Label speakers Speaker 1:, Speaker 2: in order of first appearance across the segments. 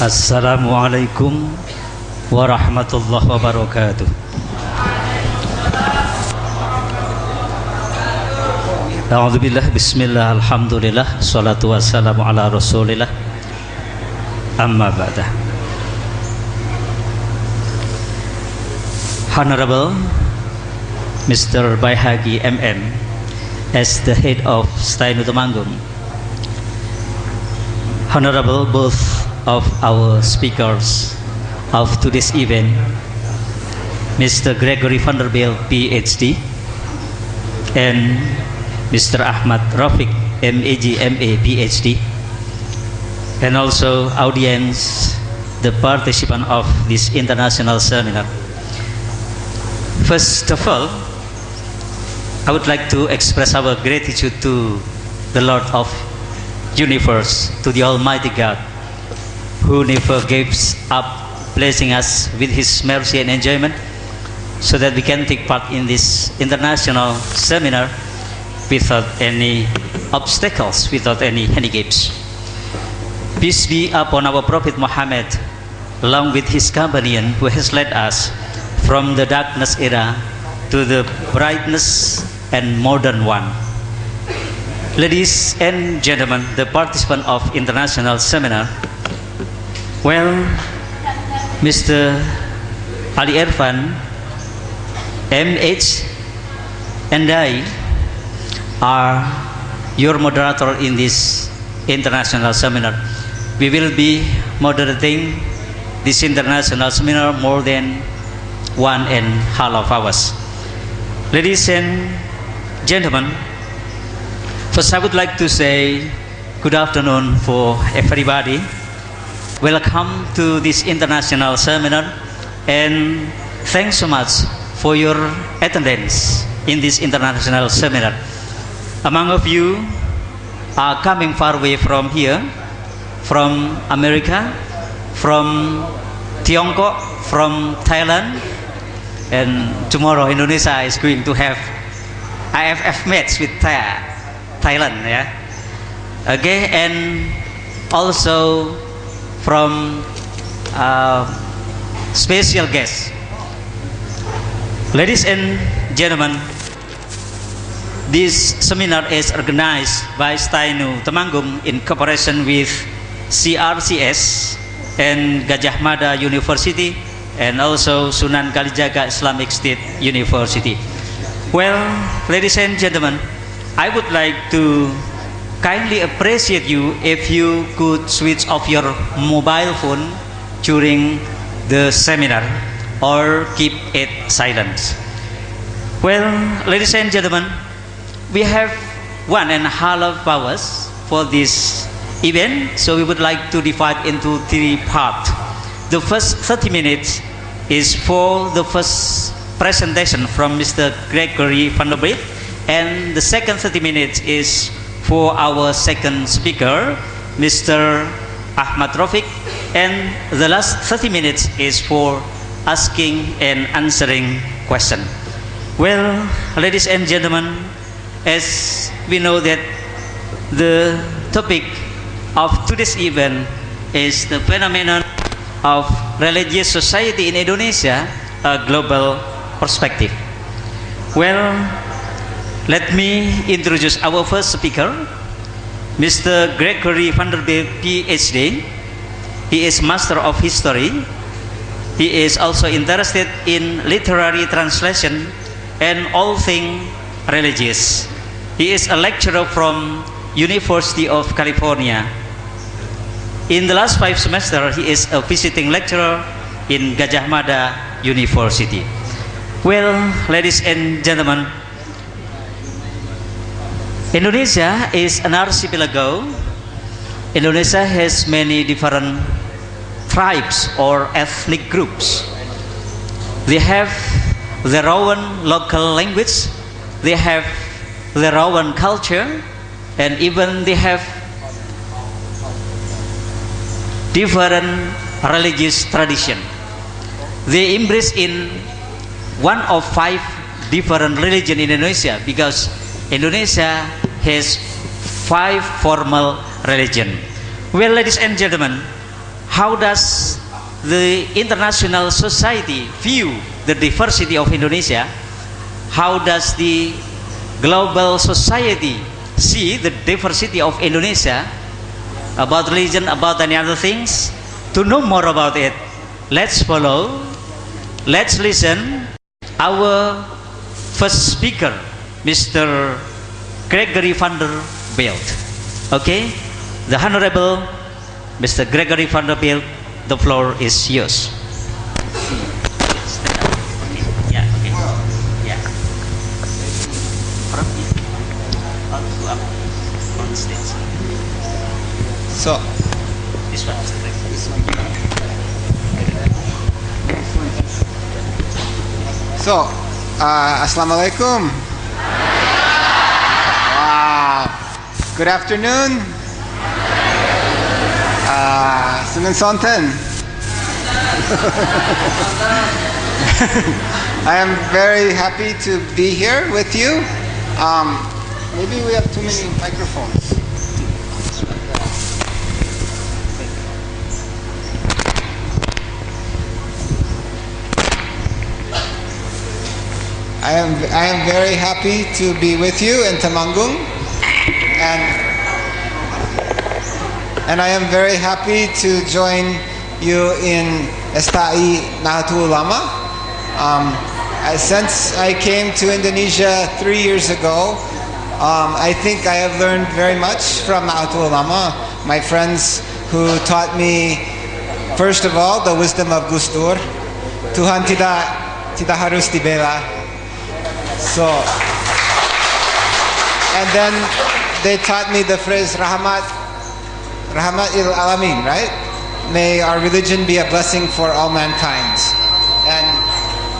Speaker 1: Assalamualaikum warahmatullahi wabarakatuh. A'udzubillah, bismillah, alhamdulillah, salatu wassalamu ala rasulillah, amma ba'dah. Honorable Mr. Baihagi MM, as the head of STAINU Temanggung, honorable both of our speakers of today's event, Mr. Gregory Vanderbilt, PhD, and Mr. Ahmad Rafiq, MAG, MA, PhD, and also audience, the participant of this international seminar. First of all, I would like to express our gratitude to the Lord of Universe, to the Almighty God, who never gives up blessing us with His mercy and enjoyment, so that we can take part in this international seminar without any obstacles, without any handicaps. Peace be upon our Prophet Muhammad, along with his companion, who has led us from the darkness era to the brightness and modern one. Ladies and gentlemen, the participant of international seminar, well, Mr. Ali Irfan, MH, and I are your moderator in this international seminar. We will be moderating this international seminar more than 1.5 hours. Ladies and gentlemen, first I would like to say good afternoon for everybody. Welcome to this international seminar, and thanks so much for your attendance in this international seminar. Among of you are coming far away from here, from America, from Tiongkok, from Thailand, and tomorrow Indonesia is going to have IFF match with Thailand, yeah. Okay, and also from special guests. Ladies and gentlemen, this seminar is organized by STAINU Temanggung in cooperation with CRCS and Gajah Mada University, and also Sunan Kalijaga Islamic State University. Well, ladies and gentlemen, I would like to kindly appreciate you if you could switch off your mobile phone during the seminar or keep it silent. Well, ladies and gentlemen, we have 1.5 hours for this event, so we would like to divide into 3 parts. The first 30 minutes is for the first presentation from Mr. Gregory Vanderbilt, and the second 30 minutes is for our second speaker, Mr. Ahmad Rafiq, and the last 30 minutes is for asking and answering questions. Well, ladies and gentlemen, as we know that the topic of today's event is the phenomenon of religious society in Indonesia, a global perspective. Well, let me introduce our first speaker, Mr. Gregory Vanderbilt, PhD. He is Master of History. He is also interested in literary translation and all things religious. He is a lecturer from University of California. In the last 5 semesters, he is a visiting lecturer in Gajah Mada University. Well, ladies and gentlemen, Indonesia is an archipelago. Indonesia has many different tribes or ethnic groups. They have their own local language, they have their own culture, and even they have different religious tradition. They embrace in one of 5 different religions in Indonesia, because Indonesia has 5 formal religion. Well, ladies and gentlemen, how does the international society view the diversity of Indonesia? How does the global society see the diversity of Indonesia, about religion, about any other things? To know more about it, let's follow, let's listen our first speaker, Mr. Gregory van der Bilt. Okay, the Honorable Mr. Gregory van der Bilt, the floor is yours. Yeah, okay. Yeah. On stage.
Speaker 2: So,
Speaker 1: This one.
Speaker 2: so, Assalamualaikum. Wow. Good afternoon. Sunun Sonten. I am very happy to be here with you. Maybe we have too many microphones. I am very happy to be with you in Temanggung, and I am very happy to join you in Nahdlatul Ulama. Since I came to Indonesia 3 years ago, I think I have learned very much from Nahdlatul Ulama, my friends who taught me, first of all, the wisdom of Gus Dur. Tuhan tidak harus dibela. So, and then they taught me the phrase Rahmat il Alamin, right? May our religion be a blessing for all mankind. And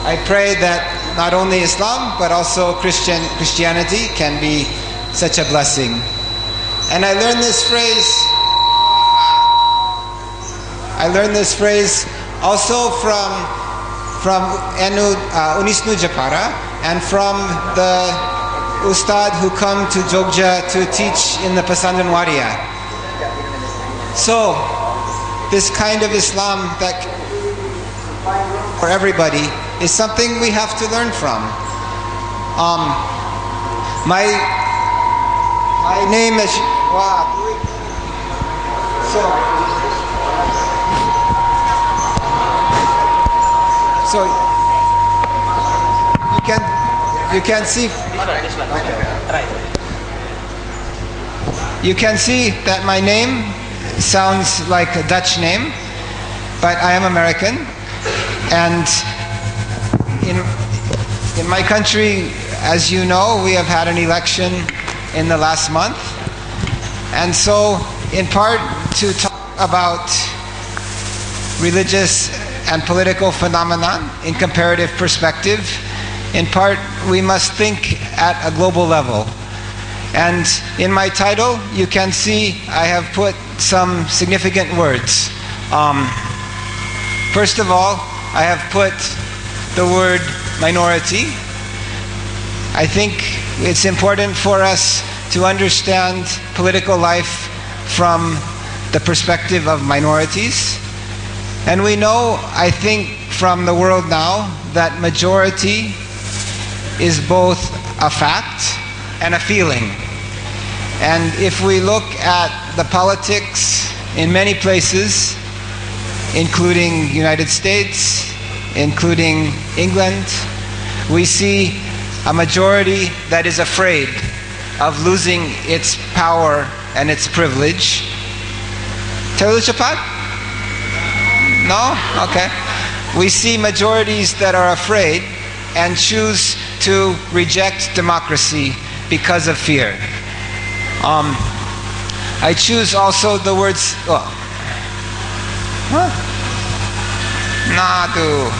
Speaker 2: I pray that not only Islam, but also Christianity can be such a blessing. And I learned this phrase also from Unisnu Japara, and from the Ustad who come to Jogja to teach in the Pesantren Waria. So, this kind of Islam that for everybody is something we have to learn from. My name is so you can see. You can see that my name sounds like a Dutch name, but I am American, and in my country, as you know, we have had an election in the last month, and so in part to talk about religious and political phenomenon in comparative perspective, in part we must think at a global level. And in my title you can see I have put some significant words. First of all, I have put the word minority. I think it's important for us to understand political life from the perspective of minorities. And we know, I think, from the world now that majority is both a fact and a feeling. And if we look at the politics in many places, including United States, including England, we see a majority that is afraid of losing its power and its privilege. Terlalu cepat? No? Okay. We see majorities that are afraid and choose to reject democracy because of fear. I choose also the words Nadu.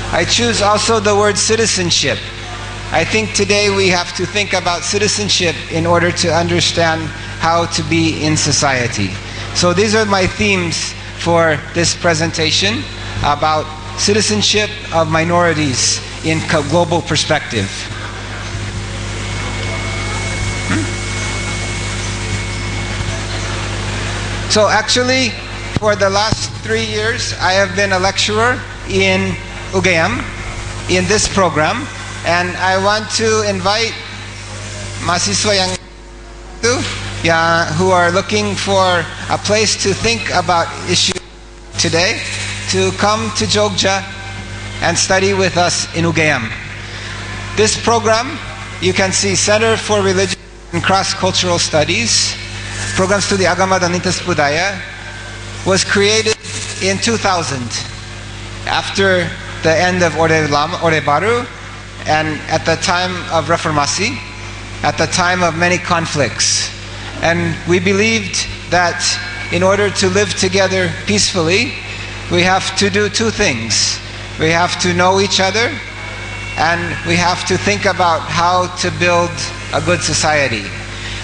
Speaker 2: I choose also the word citizenship. I think today we have to think about citizenship in order to understand how to be in society. So these are my themes for this presentation about citizenship of minorities in global perspective. So actually, for the last 3 years, I have been a lecturer in UGM in this program, and I want to invite mahasiswa who are looking for a place to think about issues today to come to Jogja and study with us in UGM. This program, you can see Center for Religious and Cross-Cultural Studies, Program Studi Agama dan Lintas Budaya, was created in 2000 after the end of Orde Baru and at the time of Reformasi, at the time of many conflicts. And we believed that in order to live together peacefully, we have to do two things. We have to know each other, and we have to think about how to build a good society.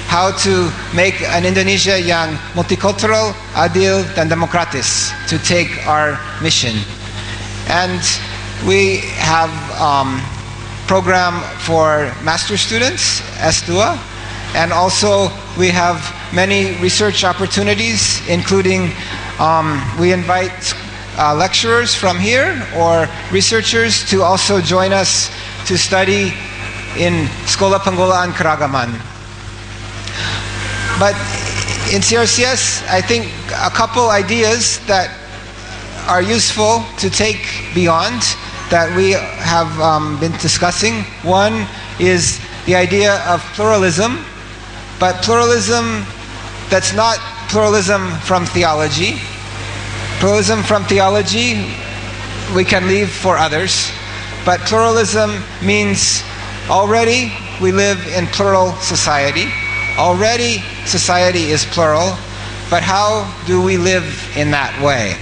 Speaker 2: How to make an Indonesia yang multicultural, adil, dan demokratis to take our mission. And we have program for master students, S2, and also we have many research opportunities, including we invite lecturers from here or researchers to also join us to study in Sekolah Penggulaan Keragaman. But in CRCS, I think a couple ideas that are useful to take beyond that we have been discussing. One is the idea of pluralism, but pluralism that's not pluralism from theology. Pluralism from theology we can leave for others, but pluralism means already we live in plural society. Already society is plural, but how do we live in that way?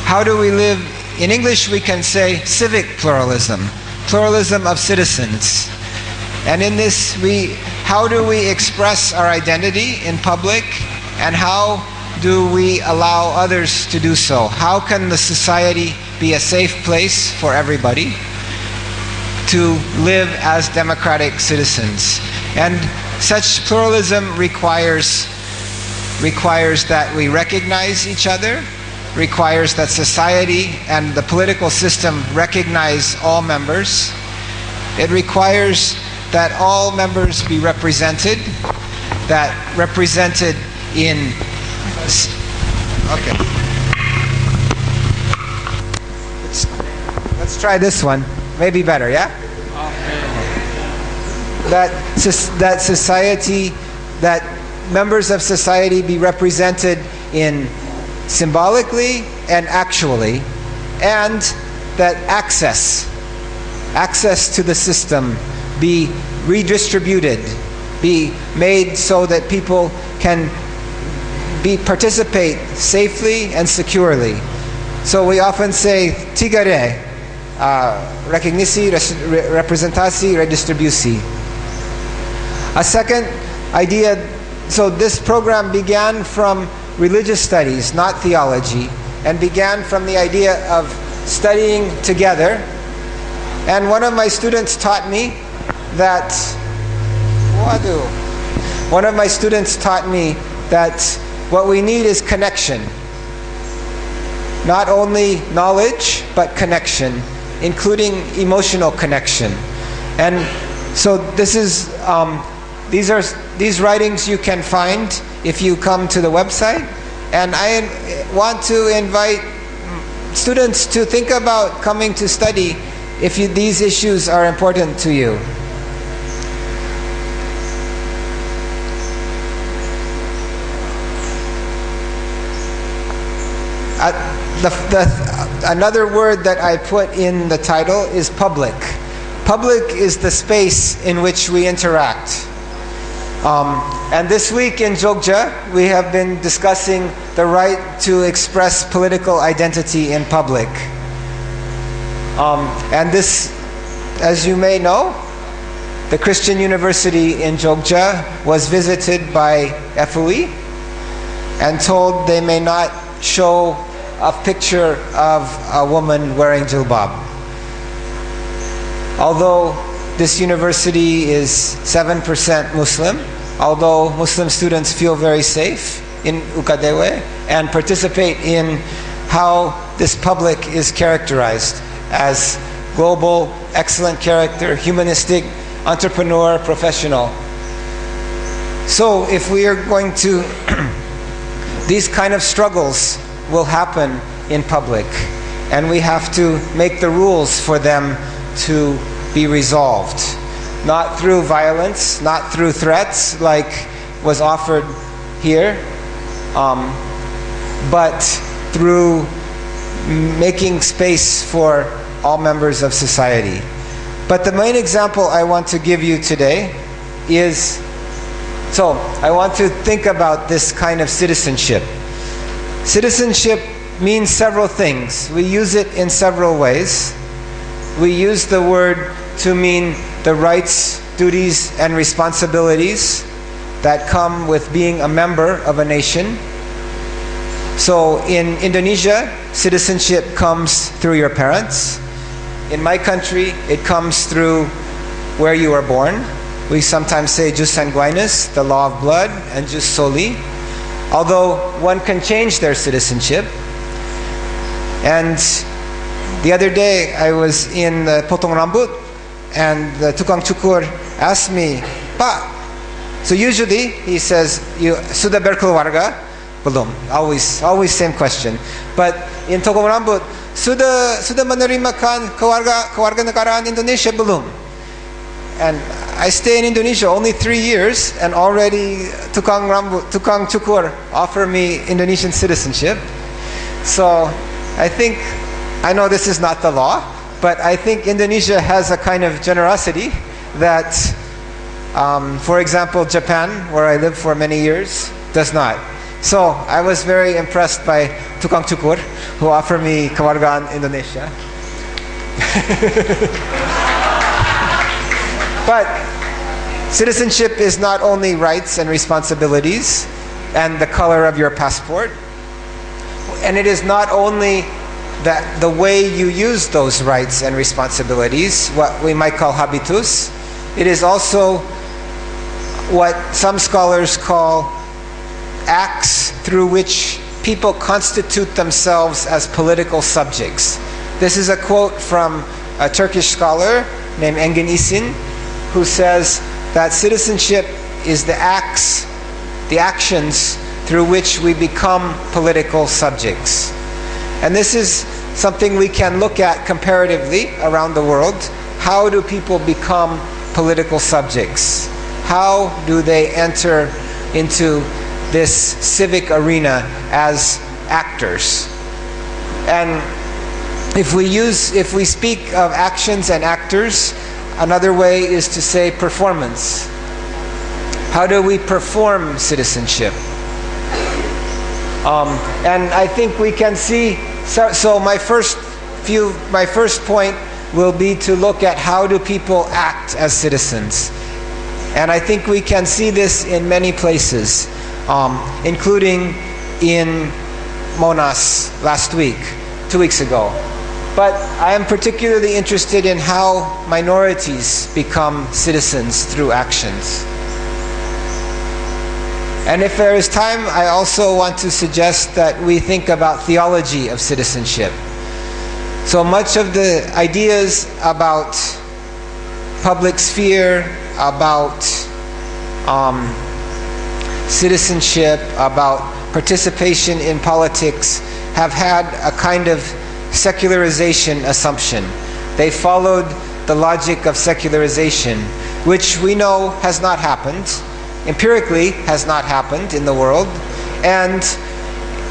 Speaker 2: How do we live? In English we can say civic pluralism, pluralism of citizens. And in this, how do we express our identity in public, and how do we allow others to do so? How can the society be a safe place for everybody to live as democratic citizens? And such pluralism requires that we recognize each other, requires that society and the political system recognize all members. It requires that all members be represented, in... Okay. Let's try this one. Maybe better, yeah? That society, that members of society be represented in symbolically and actually, and that access to the system be redistributed, be made so that people can participate safely and securely. So we often say 3R, rekognisi, representasi, redistribusi. A second idea, so this program began from religious studies, not theology, and began from the idea of studying together. And one of my students taught me that what we need is connection. Not only knowledge, but connection, including emotional connection. And so this is these writings you can find if you come to the website. And I want to invite students to think about coming to study if these issues are important to you. Another word that I put in the title is public. Public is the space in which we interact. And this week in Jogja, we have been discussing the right to express political identity in public. And this, as you may know, the Christian University in Jogja was visited by FUI and told they may not show a picture of a woman wearing jilbab. Although this university is 7% Muslim, although Muslim students feel very safe in Ukadewe and participate in how this public is characterized as global, excellent character, humanistic, entrepreneur, professional. So if we are going to, these kind of struggles will happen in public, and we have to make the rules for them to be resolved. Not through violence, not through threats like was offered here, but through making space for all members of society. But the main example I want to give you today is, so I want to think about this kind of citizenship. Citizenship means several things. We use it in several ways. We use the word to mean the rights, duties, and responsibilities that come with being a member of a nation. So in Indonesia, citizenship comes through your parents. In my country, it comes through where you were born. We sometimes say jus sanguinis, the law of blood, and jus soli, although one can change their citizenship. And the other day, I was in Potong Rambut, and the tukang cukur asked me, "Pak," so usually he says, "You sudah berkeluarga?" Belum. Always same question. But in Potong Rambut, sudah menerimakan kewarganegaraan Indonesia belum? And I stay in Indonesia only 3 years, and already tukang cukur offer me Indonesian citizenship. So I know this is not the law, but I think Indonesia has a kind of generosity that, for example, Japan, where I lived for many years, does not. So I was very impressed by tukang cukur who offered me kewargaan Indonesia. But citizenship is not only rights and responsibilities and the color of your passport, and it is not only that the way you use those rights and responsibilities, what we might call habitus. It is also what some scholars call acts through which people constitute themselves as political subjects. This is a quote from a Turkish scholar named Engin Isin, who says that citizenship is the actions through which we become political subjects. And this is something we can look at comparatively around the world. How do people become political subjects? How do they enter into this civic arena as actors? And if we speak of actions and actors, another way is to say performance. How do we perform citizenship? And I think we can see, so my first point will be to look at how do people act as citizens. And I think we can see this in many places, including in Monas last week, 2 weeks ago. But I am particularly interested in how minorities become citizens through actions. And if there is time, I also want to suggest that we think about theology of citizenship. So much of the ideas about public sphere, about citizenship, about participation in politics have had a kind of secularization assumption. They followed the logic of secularization, which we know has not happened, empirically has not happened in the world, and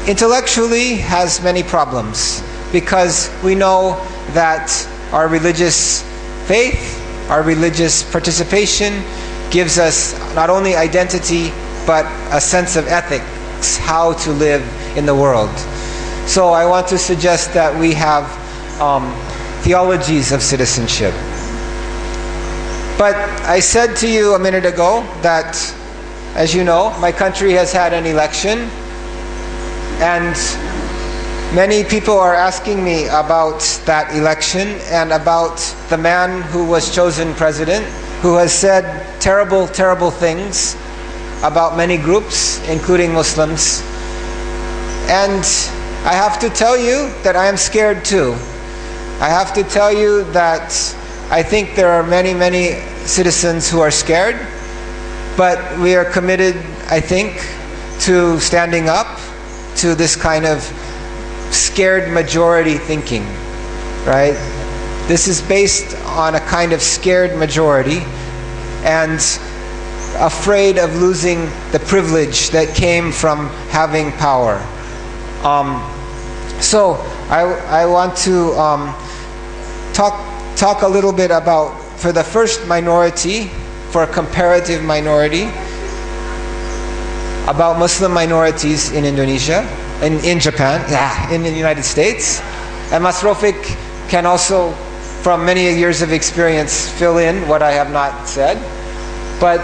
Speaker 2: intellectually has many problems, because we know that our religious faith, our religious participation gives us not only identity, but a sense of ethics, how to live in the world. So I want to suggest that we have theologies of citizenship. But I said to you a minute ago that, as you know, my country has had an election, and Many people are asking me about that election and about the man who was chosen president, who has said terrible, terrible things about many groups, including Muslims. And I have to tell you that I am scared too. I have to tell you that I think there are many, many citizens who are scared, but we are committed, I think, to standing up to this kind of scared majority thinking, right? This is based on a kind of scared majority and afraid of losing the privilege that came from having power. So I want to talk a little bit about, for the first minority, for a comparative minority, about Muslim minorities in Indonesia, in Japan, in the United States. And Mas Rofik can also, from many years of experience, fill in what I have not said. But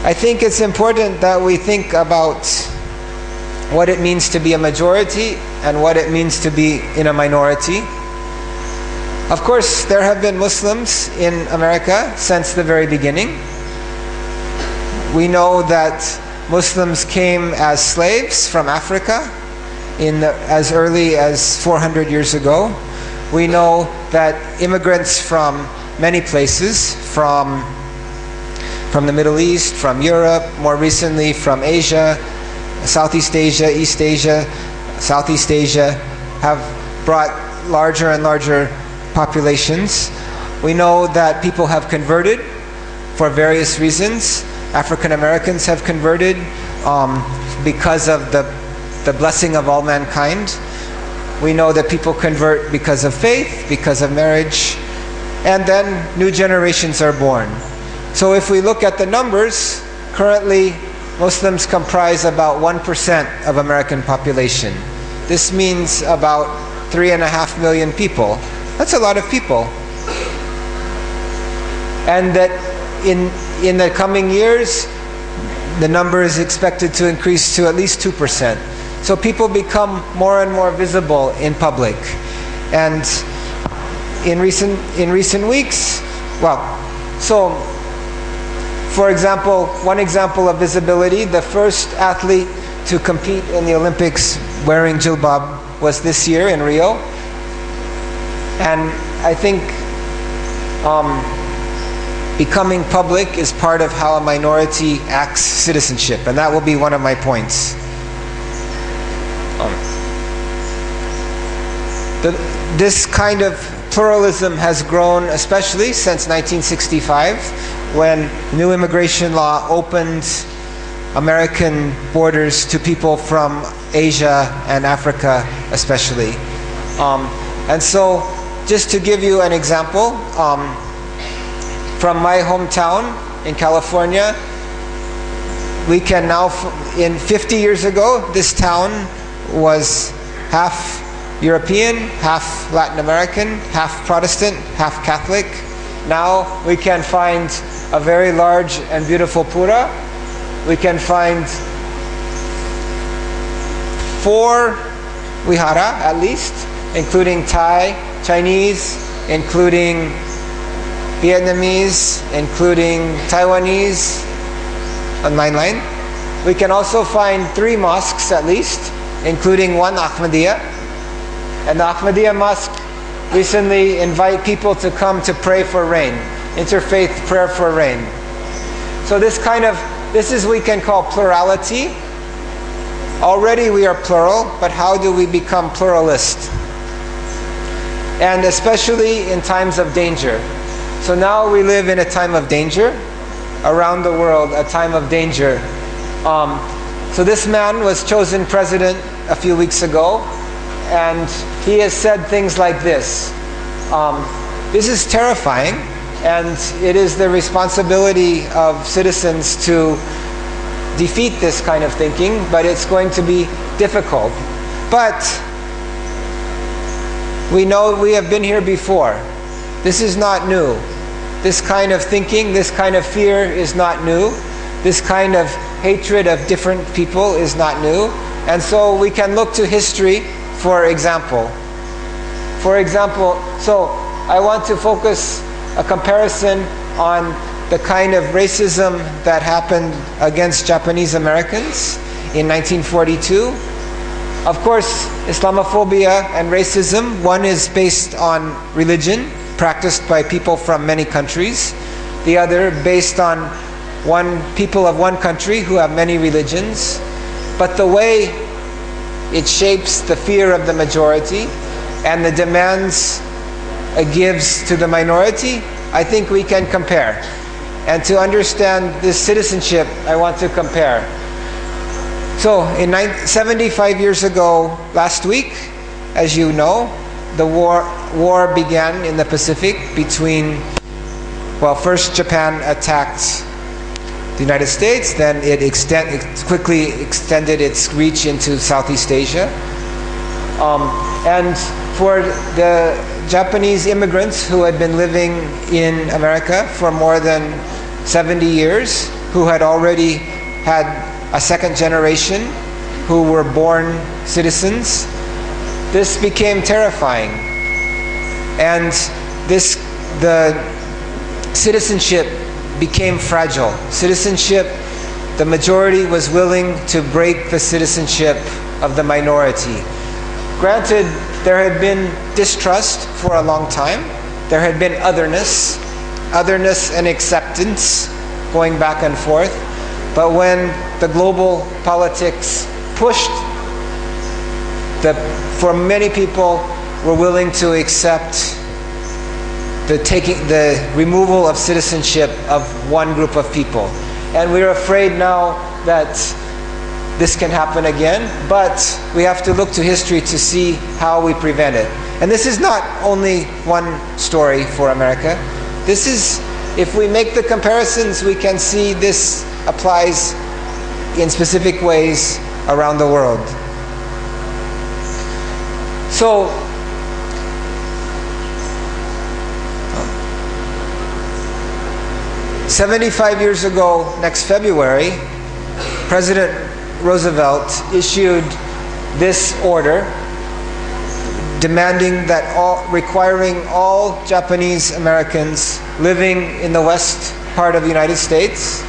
Speaker 2: I think it's important that we think about what it means to be a majority and what it means to be in a minority. Of course, there have been Muslims in America since the very beginning. We know that Muslims came as slaves from Africa as early as 400 years ago. We know that immigrants from many places, from the Middle East, from Europe, more recently from Asia, Southeast Asia, East Asia, Southeast Asia, have brought larger and larger populations. We know that people have converted for various reasons. African Americans have converted because of the blessing of all mankind. We know that people convert because of faith, because of marriage, and then new generations are born. So if we look at the numbers, currently Muslims comprise about 1% of American population. This means about 3.5 million people. That's a lot of people. And that in the coming years, the number is expected to increase to at least 2%. So people become more and more visible in public. And in recent weeks, for example, one example of visibility, the first athlete to compete in the Olympics wearing jilbab was this year in Rio. And I think becoming public is part of how a minority acts citizenship, and that will be one of my points. This kind of pluralism has grown especially since 1965, when new immigration law opened American borders to people from Asia and Africa especially. And so, just to give you an example, from my hometown in California, we can now, 50 years ago, this town was half European, half Latin American, half Protestant, half Catholic. Now we can find a very large and beautiful pura. We can find 4 vihara at least, including Thai, Chinese, including Vietnamese, including Taiwanese on Main Line. We can also find 3 mosques at least, including 1 Ahmadiyya. And the Ahmadiyya mosque recently invite people to come to pray for rain, interfaith prayer for rain. So this is we can call plurality. Already we are plural, but how do we become pluralist? And especially in times of danger. So now we live in a time of danger, around the world, a time of danger. So this man was chosen president a few weeks ago, and he has said things like this. This is terrifying, and it is the responsibility of citizens to defeat this kind of thinking, but it's going to be difficult. But we know we have been here before. This is not new. This kind of thinking, this kind of fear is not new. This kind of hatred of different people is not new. And so we can look to history for example. So I want to focus a comparison on the kind of racism that happened against Japanese Americans in 1942. Of course, Islamophobia and racism, one is based on religion, practiced by people from many countries. The other based on people of one country who have many religions. But the way it shapes the fear of the majority and the demands it gives to the minority, I think we can compare. And to understand this citizenship, I want to compare. So, 75 years ago, last week, as you know, the war began in the Pacific between, well, first Japan attacked the United States, then it quickly extended its reach into Southeast Asia. And for the Japanese immigrants who had been living in America for more than 70 years, who had already had a second generation, who were born citizens, this became terrifying. And the citizenship became fragile. Citizenship, the majority was willing to break the citizenship of the minority. Granted, there had been distrust for a long time. There had been otherness and acceptance going back and forth. But when the global politics pushed, for many people were willing to accept the removal of citizenship of one group of people. And we're afraid now that this can happen again, but we have to look to history to see how we prevent it. And this is not only one story for America. This is, if we make the comparisons, we can see this applies in specific ways around the world. So, 75 years ago, next February, President Roosevelt issued this order demanding that requiring all Japanese Americans living in the west part of the United States,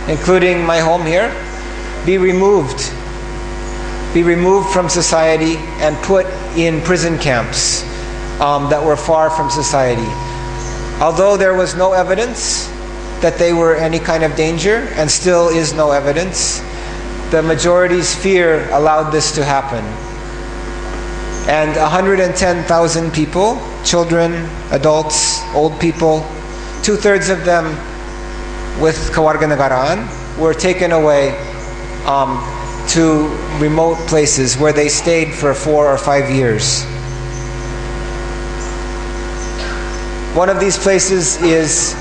Speaker 2: including my home here, be removed from society and put in prison camps that were far from society. Although there was no evidence that they were any kind of danger, and still is no evidence, the majority's fear allowed this to happen. And 110,000 people, children, adults, old people, 2/3 of them with kawarganagaraan, were taken away to remote places where they stayed for 4 or 5 years. One of these places is,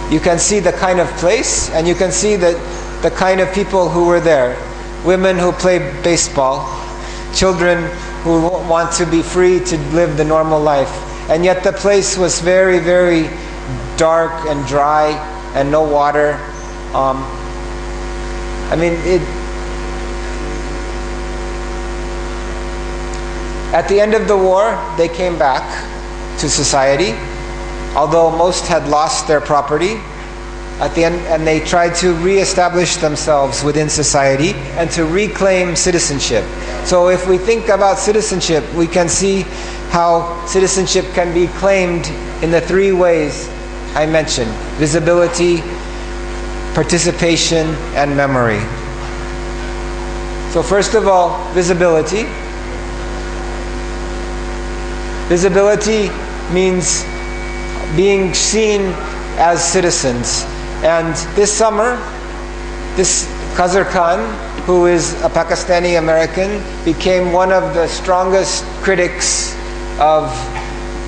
Speaker 2: you can see the kind of place, and you can see the kind of people who were there. Women who play baseball, children who want to be free to live the normal life. And yet the place was very, very dark and dry and no water. At the end of the war, they came back to society, although most had lost their property. At the end, and they tried to re-establish themselves within society and to reclaim citizenship. So if we think about citizenship, we can see how citizenship can be claimed in the 3 ways I mentioned: visibility, participation, and memory. So first of all, visibility. Visibility means being seen as citizens. And this summer, this Khazar Khan, who is a Pakistani American, became one of the strongest critics of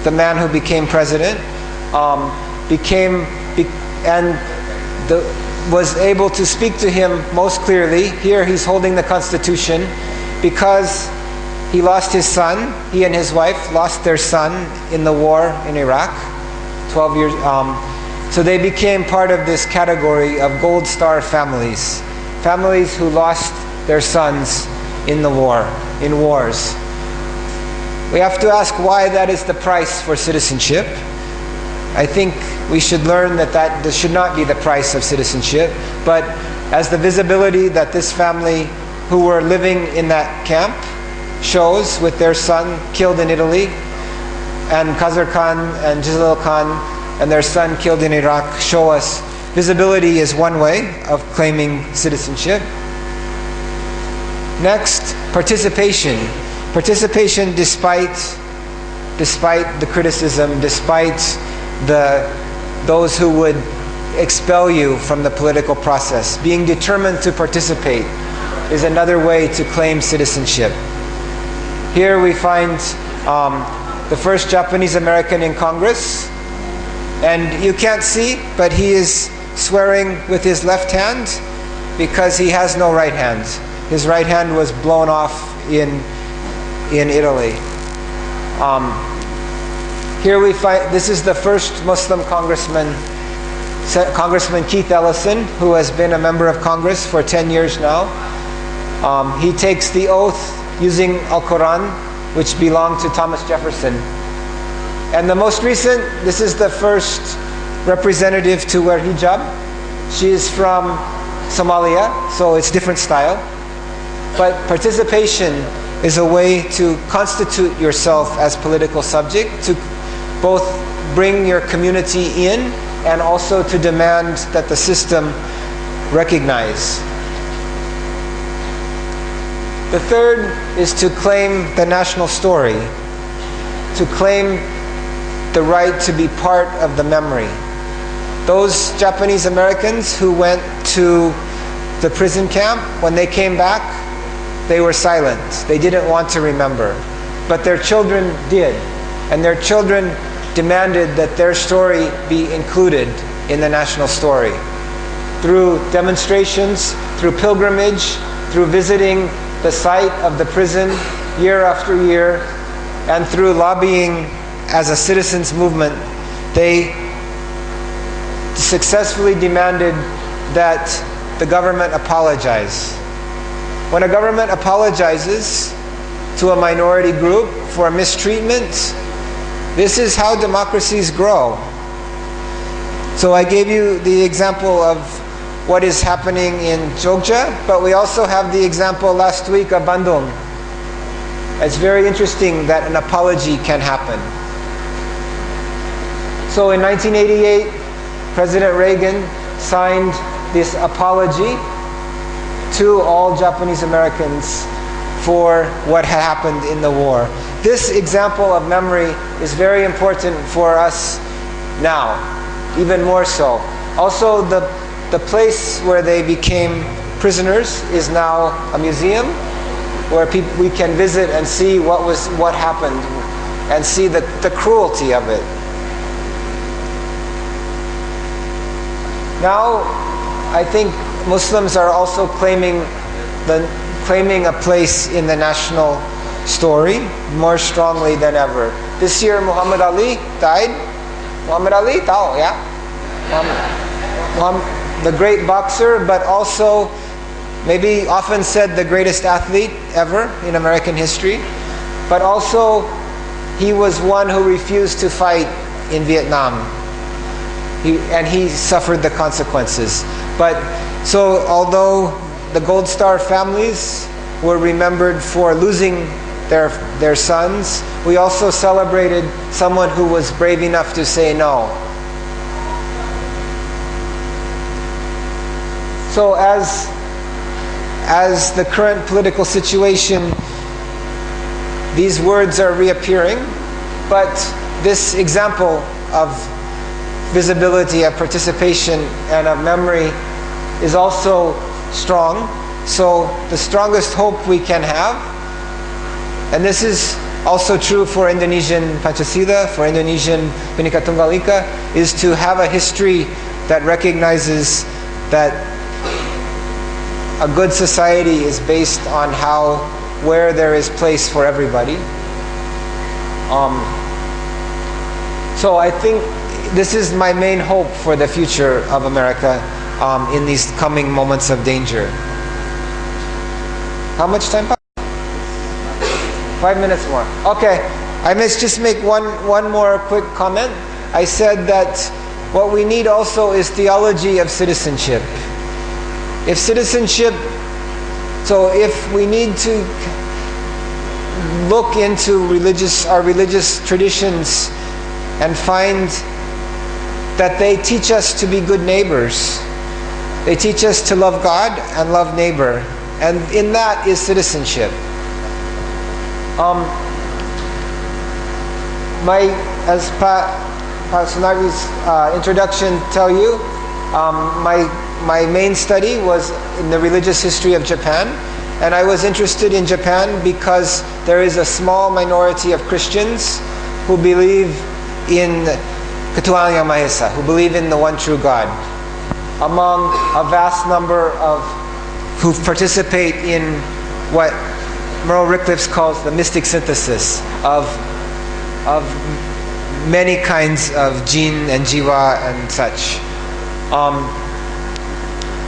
Speaker 2: the man who became president, was able to speak to him most clearly. Here he's holding the Constitution because he lost his son. He and his wife lost their son in the war in Iraq, 12 years. So they became part of this category of Gold Star families. Families who lost their sons in the war, in wars. We have to ask why that is the price for citizenship. I think we should learn that this should not be the price of citizenship, but as the visibility that this family who were living in that camp shows, with their son killed in Italy, and Khazar Khan and Jizlal Khan and their son killed in Iraq, show us visibility is one way of claiming citizenship. Next, participation. Participation despite the criticism, despite those who would expel you from the political process. Being determined to participate is another way to claim citizenship. Here we find the first Japanese American in Congress, and you can't see, but he is swearing with his left hand because he has no right hand. His right hand was blown off in Italy. Here we find, this is the first Muslim Congressman Keith Ellison, who has been a member of Congress for 10 years now. He takes the oath using Al-Quran, which belonged to Thomas Jefferson. And the most recent, this is the first representative to wear hijab. She is from Somalia, so it's different style. But participation is a way to constitute yourself as political subject, to both bring your community in and also to demand that the system recognize. The third is to claim the national story, to claim the right to be part of the memory. Those Japanese Americans who went to the prison camp, when they came back, they were silent. They didn't want to remember. But their children did. And their children demanded that their story be included in the national story. Through demonstrations, through pilgrimage, through visiting the site of the prison year after year, and through lobbying as a citizens movement, they successfully demanded that the government apologize. When a government apologizes to a minority group for a mistreatment, this is how democracies grow. So I gave you the example of what is happening in Jogja, but we also have the example last week of Bandung. It's very interesting that an apology can happen. So in 1988, President Reagan signed this apology to all Japanese Americans for what had happened in the war. This example of memory is very important for us now, even more so. Also, the place where they became prisoners is now a museum where we can visit and see what happened and see the cruelty of it. Now, I think Muslims are also claiming a place in the national story more strongly than ever. This year, Muhammad Ali died. Muhammad Ali, yeah? The great boxer, but also maybe often said the greatest athlete ever in American history. But also, he was one who refused to fight in Vietnam. And he suffered the consequences. But so although the Gold Star families were remembered for losing their sons, we also celebrated someone who was brave enough to say no. So as the current political situation, these words are reappearing, but this example of visibility, of participation, and of memory is also strong. So the strongest hope we can have, and this is also true for Indonesian Pancasila, for Indonesian Bhinneka Tunggal Ika, is to have a history that recognizes that a good society is based on where there is place for everybody. So I think this is my main hope for the future of America in these coming moments of danger. How much time? 5 minutes more. Okay. I must just make one more quick comment. I said that what we need also is theology of citizenship. If citizenship, so if we need to look into our religious traditions and find that they teach us to be good neighbors. They teach us to love God and love neighbor. And in that is citizenship. As Sunargi's introduction tell you, my main study was in the religious history of Japan, and I was interested in Japan because there is a small minority of Christians who believe in Ketuhanan Yang Maha Esa, who believe in the one true God, among a vast number of who participate in what Merle Rickliff calls the mystic synthesis of many kinds of jin and jiwa and such.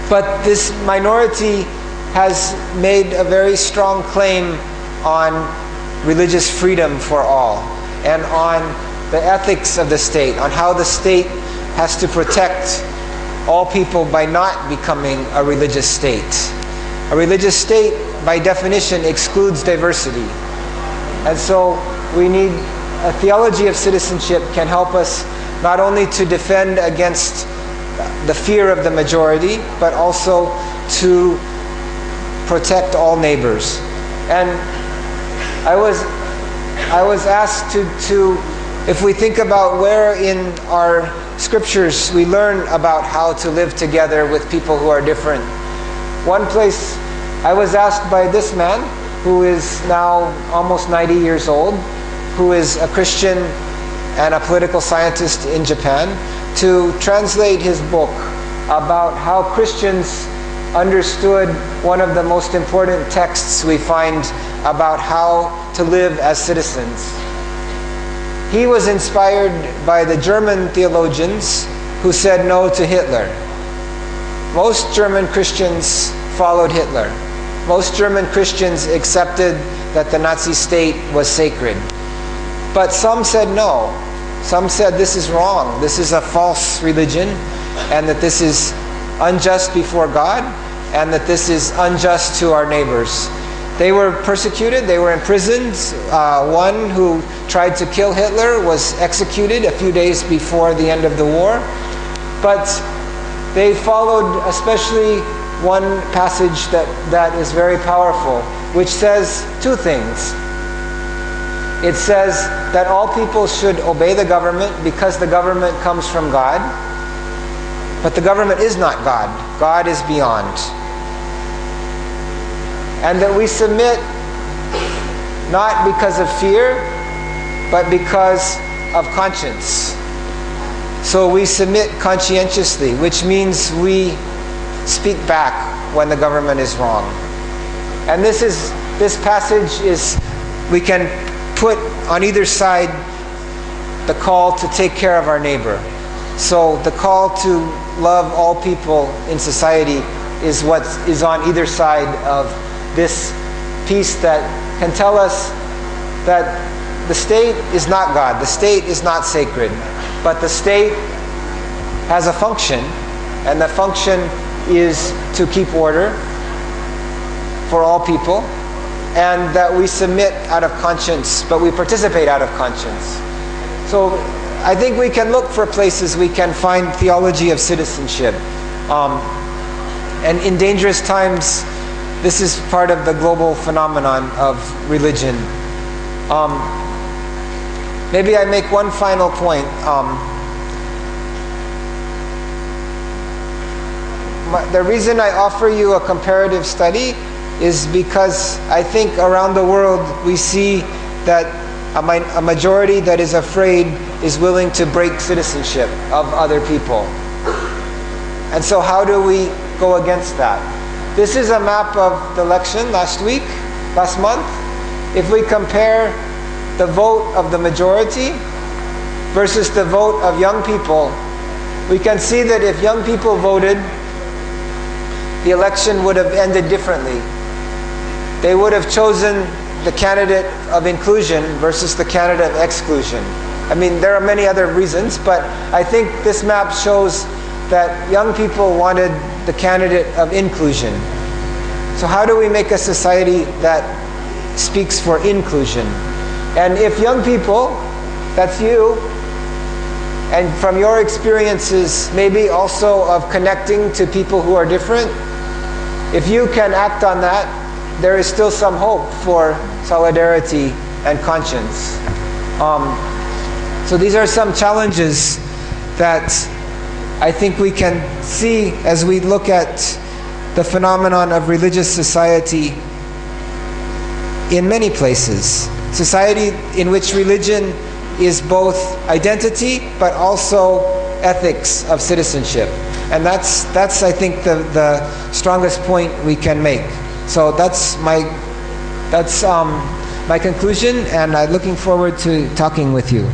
Speaker 2: But this minority has made a very strong claim on religious freedom for all and on the ethics of the state, on how the state has to protect all people by not becoming a religious state. A religious state, by definition, excludes diversity. And so we need a theology of citizenship can help us not only to defend against the fear of the majority, but also to protect all neighbors. And I was asked to if we think about where in our scriptures we learn about how to live together with people who are different. One place I was asked by this man, who is now almost 90 years old, who is a Christian and a political scientist in Japan, to translate his book about how Christians understood one of the most important texts we find about how to live as citizens. He was inspired by the German theologians who said no to Hitler. Most German Christians followed Hitler. Most German Christians accepted that the Nazi state was sacred. But some said no. Some said this is wrong. This is a false religion, and that this is unjust before God, and that this is unjust to our neighbors. They were persecuted. They were imprisoned. One who tried to kill Hitler was executed a few days before the end of the war. But they followed especially one passage that is very powerful, which says two things. It says that all people should obey the government because the government comes from God. But the government is not God. God is beyond. And that we submit not because of fear, but because of conscience. So we submit conscientiously, which means we speak back when the government is wrong. And this passage is, we can put on either side the call to take care of our neighbor. So the call to love all people in society is what is on either side of this piece that can tell us that the state is not God, the state is not sacred, but the state has a function, and the function is to keep order for all people, and that we submit out of conscience, but we participate out of conscience. So I think we can look for places we can find theology of citizenship. And in dangerous times, this is part of the global phenomenon of religion. Maybe I make one final point. The reason I offer you a comparative study is because I think around the world we see that a majority that is afraid is willing to break citizenship of other people. And so how do we go against that? This is a map of the election last month. If we compare the vote of the majority versus the vote of young people, we can see that if young people voted, the election would have ended differently. They would have chosen the candidate of inclusion versus the candidate of exclusion? I mean, there are many other reasons, but I think this map shows that young people wanted the candidate of inclusion. So how do we make a society that speaks for inclusion? And if young people, that's you, and from your experiences, maybe also of connecting to people who are different, if you can act on that, there is still some hope for solidarity and conscience. So these are some challenges that I think we can see as we look at the phenomenon of religious society in many places. Society in which religion is both identity but also ethics of citizenship. And that's I think the strongest point we can make. So that's my conclusion, and I'm looking forward to talking with you.